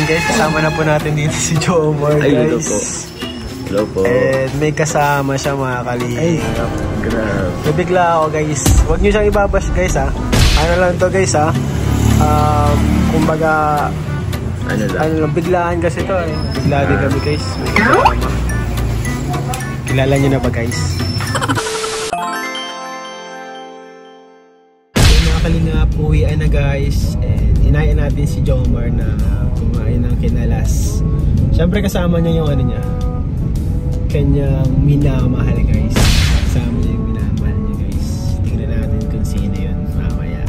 Guys, kasama na po natin dito si Jomar, guys. Ay, hello po. Hello po. And may kasama siya, mga kalingap. Grabe. Nabigla ako, guys. Huwag nyo siyang ibabash, guys, ha. Ano lang to, guys, ha. Kumbaga, ano lang, biglaan kasi to, eh. Bigla din kami, guys. May kasama. Kilala nyo na ba, guys? Mga kalingap, uwian na, guys. And inayin natin si Jomar na kumain ng kinalas. Siyempre kasama niya yung ano niya, kanyang minamahal, guys. Kasama niya yung minamahal niya, guys. Tingnan natin kung sino yun mamaya.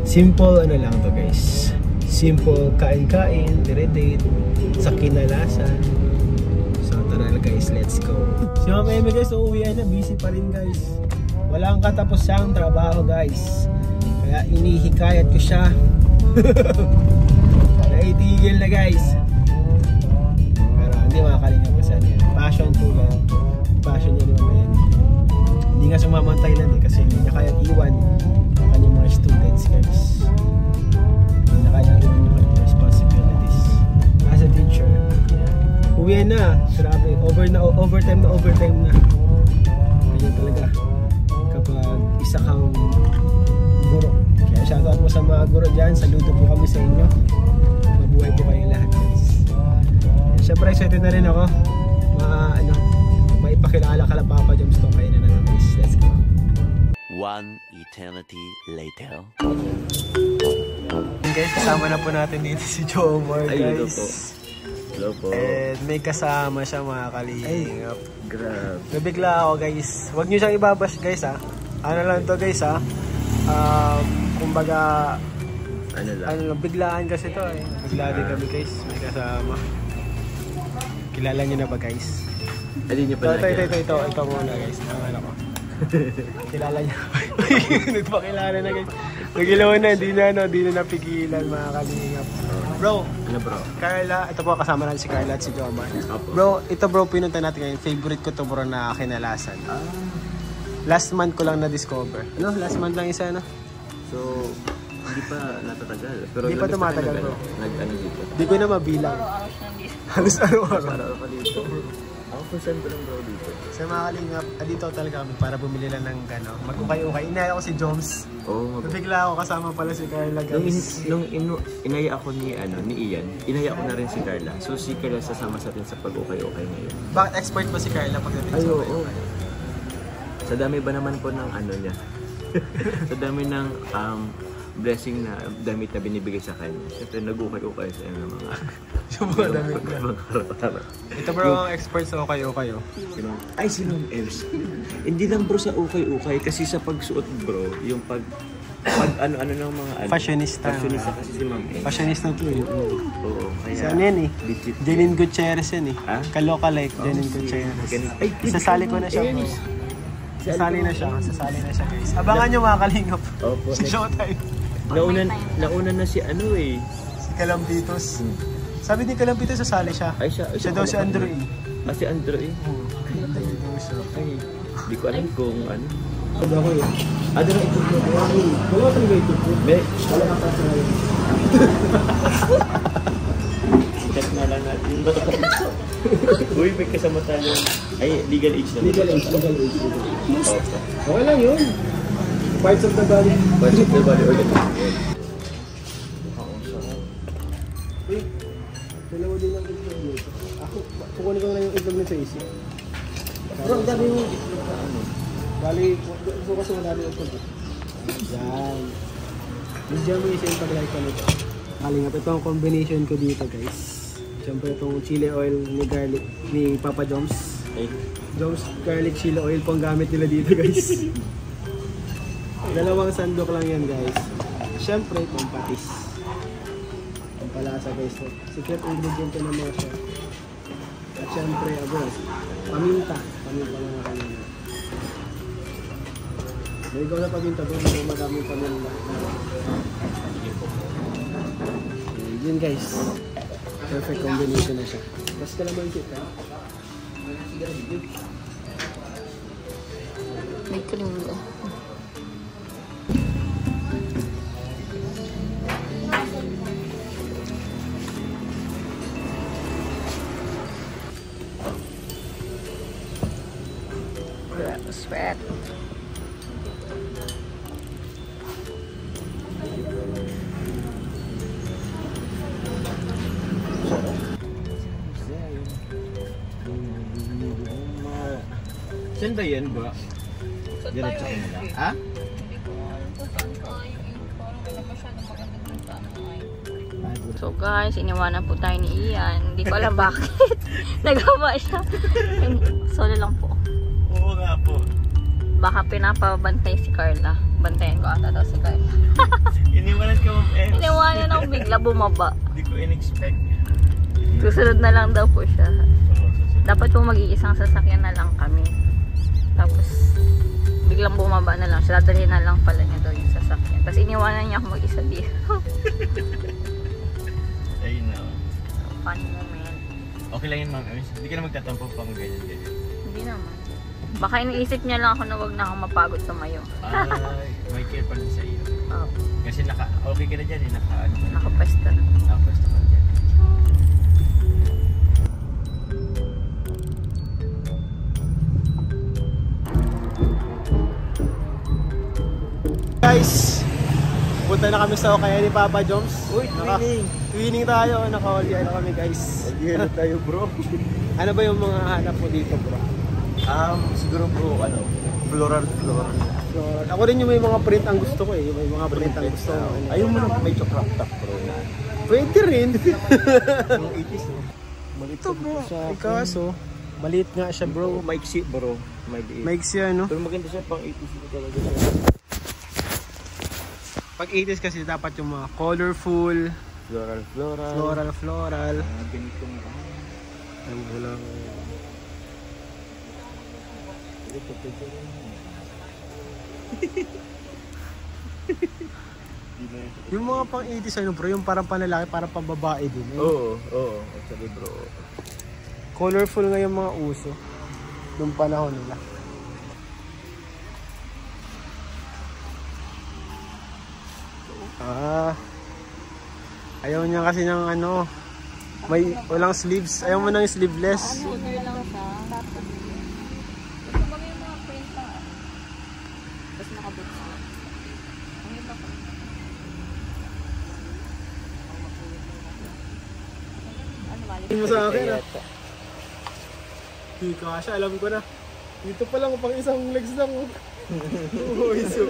Simple ano lang to, guys. Simple kain-kain, dire-date sa kinalasan. So tara na, guys, let's go. Si Mama Eme, guys, uuwian na. Busy pa rin, guys. Walang katapusang trabaho, guys. Kaya inihikayat ko siya. Naitigil na, guys. Pero hindi makakalingap ko saan yan. Passion po lang. Passion niya naman yan. Hindi nga sumama ang Thailand, eh, kasi hindi niya kaya iwan ang kanyang mga students, guys. Hindi niya kaya iwan yung kanyang responsibilities as a teacher. Yeah. Uwi na. Grabe. Overtime na. Kaya talaga kapag isa kang guro. Kaya shoutout mo sa mga guro dyan. Saludo po kami sa inyo. Mabuhay po kayong lahat, guys. Siyempre excited na rin ako maipakilala ka lang Papa Joms tong kainan na, guys. Let's go. One eternity later. Guys, kasama na po natin dito si Jomar, guys. Ay, hello po. Hello po. And may kasama siya, mga kalingap. Grabe. Nabigla ako, guys. Huwag nyo siyang ibabash, guys, ha. Ano lang to, guys, ha. Kumbaga, ano lang, biglaan kasi to, eh. Bigla din kami, guys. May kasama. Kilala nyo na ba, guys? Hindi nyo pa Ito muna, guys. Ang ano ko. Kilala nyo na ba? Nagpakilala na, guys. Nagilaw na, di na napigilan, mga kalingap. Bro, ano bro? Carla, ito po, kasama natin si Carla at si Jomar. Bro, ito bro, pinunta natin ngayon. Favorite ko to, bro, na kinalasan. Last month ko lang na-discover. Ano? Last month lang isa, no? So, hindi pa natatagal. Pero hindi pa tumatagal, bro. Nag-ano dito? Hindi ko na mabilang. Halos araw-araw. Araw pa dito. Ako concern ko lang, bro, dito. Sa mga kalingap, dito talaga kami para bumili lang ng gano. Mag-ukay-ukay. Inaya ko si Joms. Oo. Nabigla ako, kasama pala si Carla, guys. Nung inaya ako ni Ian, inaya ko na rin si Carla. So si Carla sasama sa atin sa pag-ukay-ukay ngayon. Bakit expert ba si Carla pagdating sa ukay-ukay? Sa dami ba naman po ng ano niya? Sa dami ng blessing na damit na binibigay sa kanya. Siyempre nag-ukay-ukay sa ng mga yung mga damit na. Ito bro, ang expert sa ukay-ukay. Ay, si Ma'am Ems. Hindi lang bro sa ukay-ukay kasi sa pagsuot bro, yung pag ano ng mga ano. Fashionista kasi si Ma'am Ems. Fashionista to eh. Oo. Saan yan eh? Janine Gutierrez yan eh. Kaloka-like Janine Gutierrez. Ay, sasali ko na siya bro. Sasali na siya guys. Abangan nyo, mga kalingap. Opo. Sa Showtime. Nauna na si ano eh. Si Kalampitos. Sabi ni Kalampitos sasali siya. Ay, siya daw si Andrew eh. Si Andrew eh? Ay, di ko alam kung ano. Sabi ako eh. Ano na ito? Wala talaga ito. Wala ka pa sa ngayon. Sikat na lang natin. Uy, may kasama tayo. Ay, legal age na. Legal age. Okay lang yun. Parts of the body. Parts of the body organ. Uy, dalawa din ang itlog dito. Ako, kukunin ko na yung itlog nito isi. Bro, ang dami yung itlog na ano. Bali, gusto kasi madami yung itlog. Yan. Medyo mo isa yung pag-like ko nito. Kalingap, ito ang combination ko dito, guys. Siyempre itong chili oil ni garlic ni Papa Joms. Joms garlic chili oil po ang gamit nila dito, guys. Dalawang sandok lang yan, guys. Siyempre itong patis. Ang palasa, guys. Secret ingredient ko naman siya. At siyempre, paminta. Paminta lang kanina. May ikaw na paminta doon. So maraming paminta. Yun, guys. Perfect combination na siya. Basta naman kita. May cream ba? expect. Saan ba yan ba? Saan Diretso tayo? ka na lang. Ha? Hindi ko alam kung saan tayo eh. Parang wala masyadong maganda dun sa ano ay. So guys, iniwanan po tayo ni Ian. Hindi ko alam bakit. Nagawa siya. Solo lang po. Oo nga po. Baka pinapabantay si Carla. Bantayan ko ata daw si Carla. Iniwanan ka, Ma'am Ems. Iniwanan ako bigla bumaba. Hindi ko in-expect. Susunod na lang daw po siya. Oo, susunod. Dapat po mag-iisang sasakyan na lang kami. Tapos biglang bumaba na lang siya. Dadalhin na lang pala niya daw yung sasakyan. Tapos iniwanan niya ako mag-isa dito. Ayun na. Funny moment. Okay lang yun, Ma'am Ems. Hindi ka na magtatampo pang ganyan-ganyan. Hindi naman. Baka iniisip niya lang ako na wag na akong mapagod tumayo. Ay, may care pa rin sa iyo. Oh, Kasi okay ka na dyan eh. nakapwesto na. Nakapwesto ka dyan. Guys, punta na kami sa kaya ni Papa Joms. Uy, twinning! Twinning tayo, naka-all-year na kami guys. All-year na tayo, bro. Ano ba yung mga hanap mo dito, bro? Siguro bro, floral. So, ako rin yung may mga print ang gusto ko eh. Yung may mga print ang gusto ko. Ayaw mo na medyo crop top, bro. Pwede rin. Yung 80s, no? Ito bro, ay kaso, maliit nga siya bro. Maiksi, bro. Maliit. Mike siya, no? Pero maganda siya pang 80s na talaga. Pag 80s kasi dapat yung mga colorful, floral. Ganitong Ang gulang. Yung mga pang 80s ano bro, yung parang panlalaki, parang pambabae din. Eh. Oo. Actually, bro. Colorful nga yung mga uso nung panahon nila. Ayaw niya kasi ng ano, may walang sleeves. Ayaw mo ng sleeveless. Order lang siya. Tapos ito ba yung mga print na tapos nakaboots na. Ang iba ko. Ano mali? Hindi mo sa akin ah. Hindi ka siya, alam ko na. Dito pa lang pang isang legs lang. Oo, iso.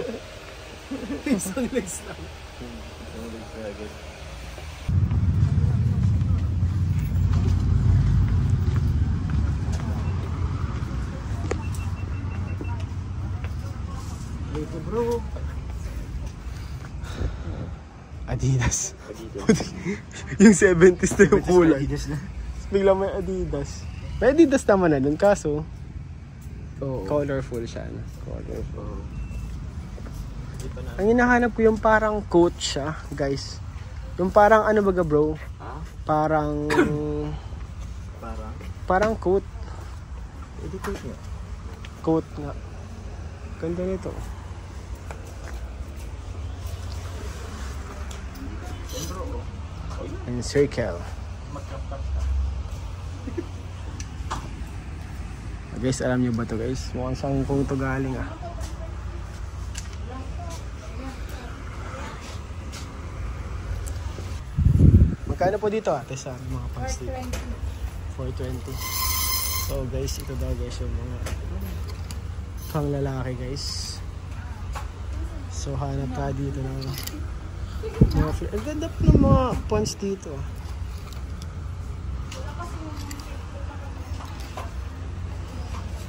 Isang legs lang. Dito bro. Adidas. Yung 70s na yung kulay. Bigla may Adidas. May Adidas naman na dun, kaso colorful siya. No? Colorful. Ang hinahanap ko yung parang coat siya, guys. Yung parang ano baga bro? Parang parang coat. Coat nga. Ganda nito. And circle. Guys, alam niyo ba to guys? Mukhang saan kung ito galing ah. Magkano po dito ate sa mga pants dito? 420. So guys, ito daw guys yung mga pang lalaki guys. So hanap ka dito ng mga ang ganda po ng mga pants dito.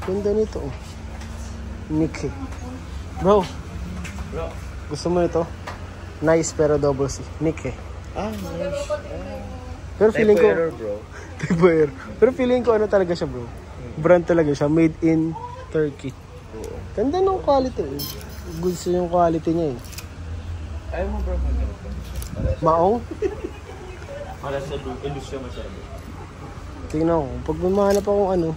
Ganda nito. Mickey. Bro. Gusto mo nito? Nice pero double C. Mickey. Nice. Pero feeling ko bro. Type error. Pero feeling ko ano talaga siya bro. Brand talaga siya. Made in Turkey. Ganda ng quality eh. Good sa yung quality niya eh. Ayaw mo bro. Maong? Para sa ilusya masyado. Tingnan ko. Pag mahanap akong ano.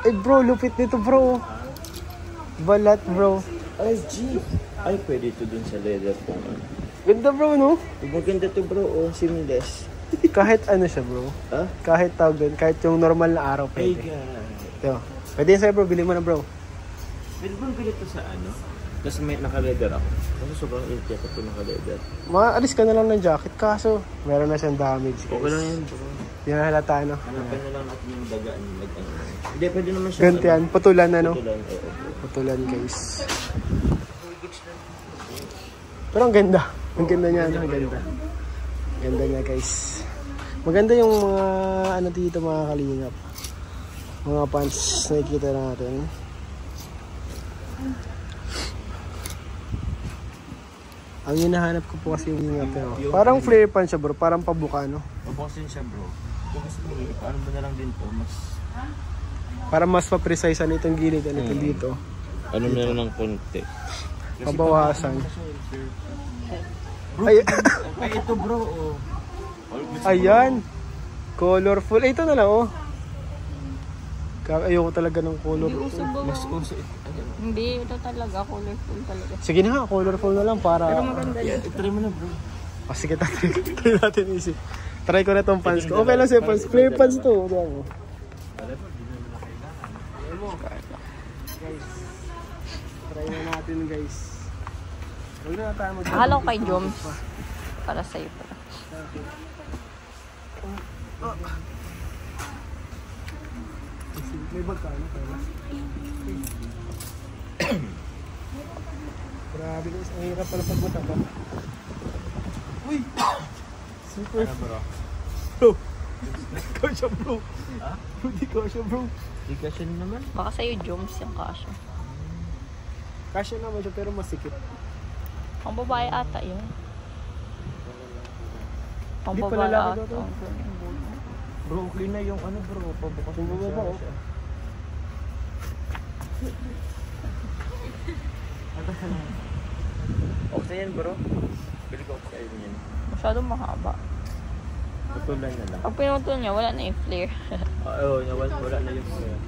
Eh bro, lupit nito bro. Balat bro. Ay, G. Ay, pwede ito dun sa leather po. Ganda bro no? Maganda to bro, seamless. Kahit ano siya bro. Ha? Kahit tawag doon. Kahit yung normal na araw Ay, pwede. God. Ito. Pwede yan sa'yo bro, bili mo na bro. Pwede bang bilit to sa ano? Tapos may naka-leather ako. Kasi sobrang init ako ito naka-leather. Maalis ka na lang ng jacket, kaso meron na siyang damage. Okay lang yan bro. Hindi na halata, no? Hanapin na lang natin yung dagaan. Hindi, pwede naman siya. Ganti yan, putulan na, no? Putulan, oo. Putulan, guys. Pero ang ganda. Ang ganda niya, no? Ang ganda. Ang ganda niya, guys. Maganda yung mga, ano dito, mga kalingap. Mga pants na nakikita natin. Ang hinahanap ko po kasi yung kalingap, no? Parang flare pants siya, bro. Parang pabuka, no? Mabukasin siya bro. Kasi paano mo na lang din to, mas... Para mas pa-precise ano itong gilid, ano itong dito. Ano mo na lang ng konti. Pabawasan. Bro, Ay, ay ito bro, oh. ayan. Colorful. Ito na lang, oh. Ayoko talaga ng colorful. Mas uso ito. Hindi, ito talaga. Colorful talaga. Sige na nga, colorful na lang para... Pero maganda Yeah, yun. try mo na bro. Oh, sige, try natin easy. Try ko na tong pants ko. Okay lang sa'yo pants. Flare pants to. Diyan mo. Guys, try na natin guys. Huwag na tayo mag- Akala ko kay Joms. Para sa'yo pala. May bag ka, ano? Grabe guys, ang hirap pala pag mataba. Uy! Super. Ano bro? Bro! Ikaw siya bro. Ha? Hindi ko siya bro. Di ka siya naman. Baka sa'yo Joms yung kasha. Kasya naman siya pero masikip. Ang babae ata yun. Ang Hindi pa babae lalaki ata. daw to. Bro, okay na yung ano bro. Pabukas Yung mo baba, oh. siya. Okay yan bro. Bili ko sa iyo yan. Masyadong mahaba. Putulan na lang. Pag pinutol niya, wala na yung flare. Oo, wala na yung flare.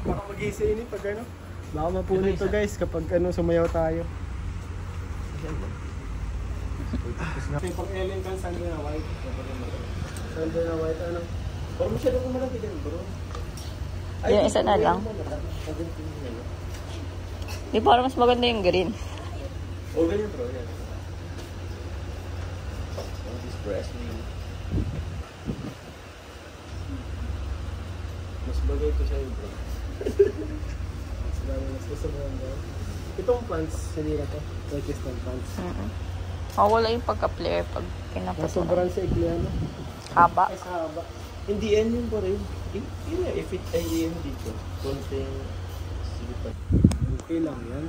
Baka mag-isa ini pag ano. Baka mapunit to guys kapag ano sumayaw tayo. Kasi pag Ellen kan sando na white. Sando na white ano. Pero masyado ko malaki din bro. Yung isa na lang. Di parang mas maganda yung green. O ganyan bro, yan. Don't express me. Mas bagay ko sa'yo bro. Mas gusto mo yan bro. Itong pants, sinira to. Pakistan pants. Wala yung pagka-flare pag pinaputulan. Sobrang sa ikli ano. Haba. Ay sa haba. Hindi yan yung bro. If it ay yan dito. Konting silipan. Okay lang yan.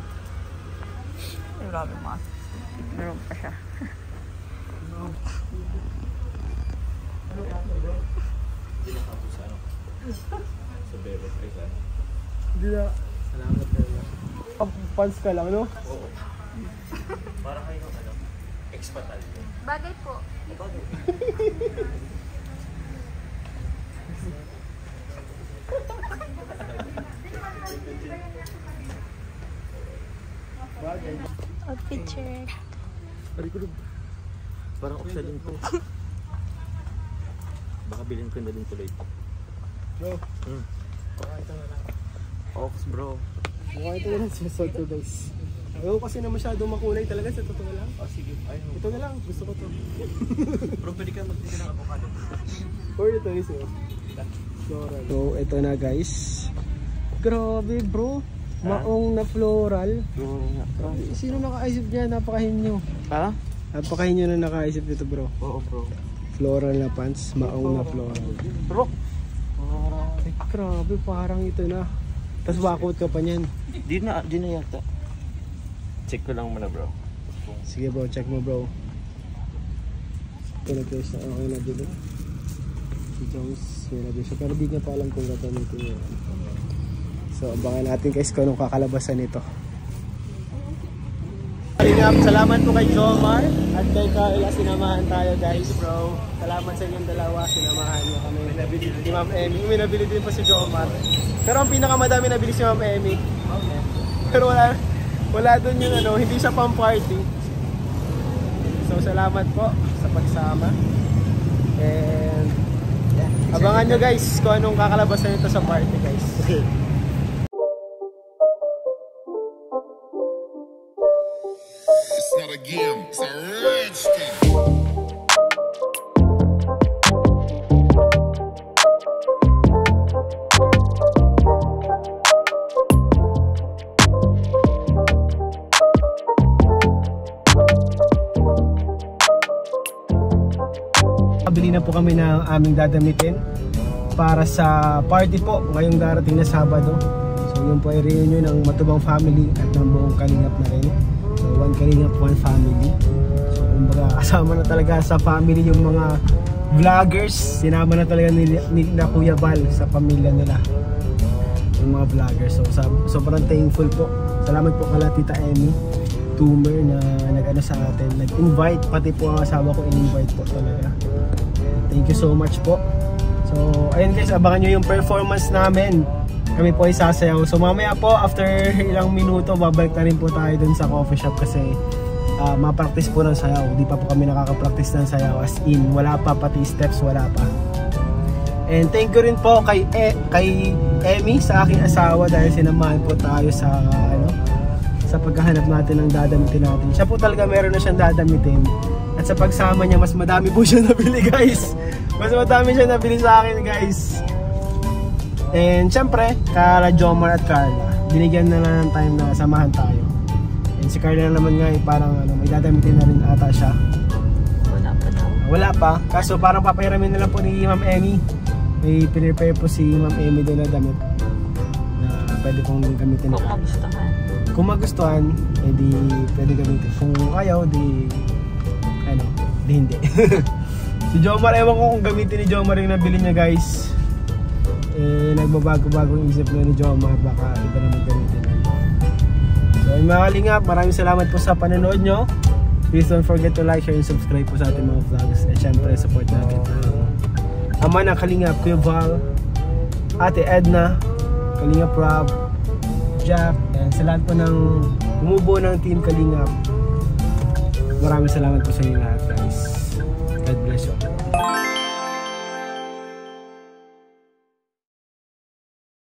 Ay, grabe mga. Meron pa siya. Hindi na ako sa ano. Sa bebe. Hindi na. Salamat na lang. Pants ka lang, no? Oo. Para kayo ano. Expatal. Bagay po. Bagay. Outfit check. Parang oksa din po. Baka bilhin ko na din tuloy ito. Bro. Baka ito na lang. Ox bro. Baka ito na lang siya sa to guys. Ayaw kasi na masyadong makulay talaga sa totoo lang. Oh sige. Ayun. Ito na lang, gusto ko to. Bro, pwede ka magtinda ng avocado. Or ito is it. So, ito na guys. Grabe bro. Maong na floral. Sino nakaisip niya? Napakahinyo. Ha? Napakahinyo na nakaisip nito bro. Oo bro. Floral na pants, maong na floral. Bro. Ay, grabe, parang ito na. Tapos bakot ka pa niyan. Di na yata. Check ko lang muna bro. Sige bro, check mo bro. Ito na guys, okay na dito. Si Jones, meron din siya. Pero di niya pa alam kung gagamitin niya. So, abangan natin guys kung anong kakalabasan nito. Kalingap, salamat po kay Jomar at kay Carla, sinamahan tayo guys bro. Salamat sa inyong dalawa, sinamahan nyo kami. Si Ma'am Emmy, may nabili din po si Jomar. Pero ang pinakamadami nabili si Ma'am Emmy. Pero wala dun yung ano, hindi siya pang party. So salamat po sa pagsama. And abangan nyo guys kung anong kakalabas na ito sa party guys. Okay. It's not a game, it's a rich thing. Bili na po kami ng aming dadamitin para sa party po ngayong darating na Sabado. So yun po ay reunion ng Matubang family at ng buong Kalingap na rin. So one Kalingap, one family. So kumbaga kasama na talaga sa family yung mga vloggers. Sinama na talaga ni Kuya Val sa pamilya nila, yung mga vloggers. So sobrang thankful po. Salamat po kala Tita Emmy Tumer na nag-ano sa atin, nag-invite, pati po ang asawa ko in-invite po talaga. Thank you so much po. So ayun guys, abangan nyo yung performance namin. Kami po ay sasayaw. So mamaya po after ilang minuto babalik na rin po tayo dun sa coffee shop kasi ma-practice po ng sayaw. Di pa po kami nakaka-practice ng sayaw, as in wala pa, pati steps wala pa. And thank you rin po kay Emmy, sa aking asawa, dahil sinamahan po tayo sa sa paghahanap natin ng dadamitin natin. Siya po talaga meron na siyang dadamitin. At sa pagsama niya, mas madami po siya nabili guys. Mas madami siya nabili sa akin guys. And syempre, kala Jomar at Carla, binigyan na lang ng time na samahan tayo. And si Carla naman nga parang may dadamitin na rin ata siya. Wala pa na. Wala pa. Kaso parang papahiramin na lang po ni Ma'am Emmy. May pinrepare po si Ma'am Emmy doon na damit na pwede pong gamitin na. Kung magustuhan. Kung magustuhan, edi pwede gamitin. Kung ayaw, di hindi. Si Jomar, ewan ko kung gamitin ni Jomar yung nabili niya guys. Nagbabago-bago yung isip na ni Jomar, baka iba naman gamitin. So yung mga Kalingap, maraming salamat po sa panonood nyo. Please don't forget to like, share, and subscribe po sa ating mga vlogs. At syempre, support natin ama ng Kalingap, Kuya Val, Ate Edna, Kalingap Rob, Jack, and sa lahat po ng bumubuo ng Team Kalingap. Maraming salamat po sa inyo lahat guys. God bless you.